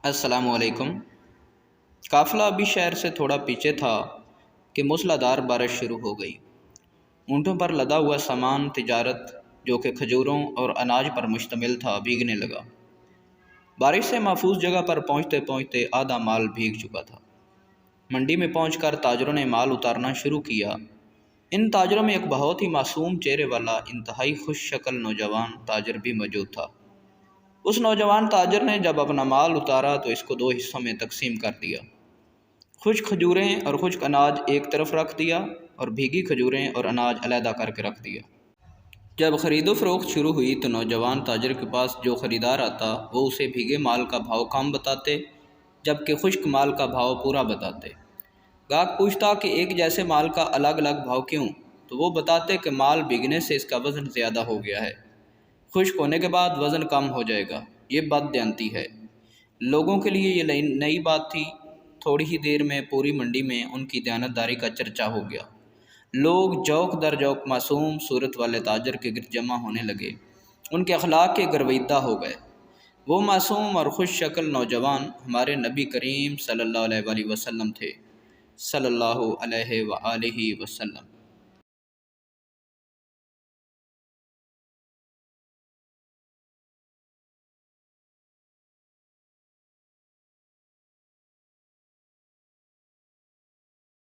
السلام علیکم۔ قافلہ ابھی شہر سے تھوڑا پیچھے تھا کہ موسلادھار بارش شروع ہو گئی۔ اونٹوں پر لدا ہوا سامان تجارت جو کہ کھجوروں اور اناج پر مشتمل تھا بھیگنے لگا۔ بارش سے محفوظ جگہ پر پہنچتے پہنچتے آدھا مال بھیگ چکا تھا۔ منڈی میں پہنچ کر تاجروں نے مال اتارنا شروع کیا۔ ان تاجروں میں ایک بہت ہی معصوم چہرے والا انتہائی خوش شکل نوجوان تاجر بھی موجود تھا۔ اس نوجوان تاجر نے جب اپنا مال اتارا تو اس کو دو حصوں میں تقسیم کر دیا۔ خشک کھجوریں اور خشک اناج ایک طرف رکھ دیا اور بھیگی کھجوریں اور اناج علیحدہ کر کے رکھ دیا۔ جب خرید و فروخت شروع ہوئی تو نوجوان تاجر کے پاس جو خریدار آتا وہ اسے بھیگے مال کا بھاؤ کم بتاتے جبکہ خشک مال کا بھاؤ پورا بتاتے۔ گاہک پوچھتا کہ ایک جیسے مال کا الگ الگ بھاؤ کیوں، تو وہ بتاتے کہ مال بھیگنے سے اس کا وزن زیادہ ہو گیا ہے، خشک ہونے کے بعد وزن کم ہو جائے گا۔ یہ بد دیانتی ہے۔ لوگوں کے لیے یہ نئی بات تھی۔ تھوڑی ہی دیر میں پوری منڈی میں ان کی دیانتداری کا چرچا ہو گیا۔ لوگ جوک در جوک معصوم صورت والے تاجر کے گرد جمع ہونے لگے۔ ان کے اخلاق کے گرویدہ ہو گئے۔ وہ معصوم اور خوش شکل نوجوان ہمارے نبی کریم صلی اللہ علیہ وآلہ وسلم تھے، صلی اللہ علیہ وآلہ وسلم۔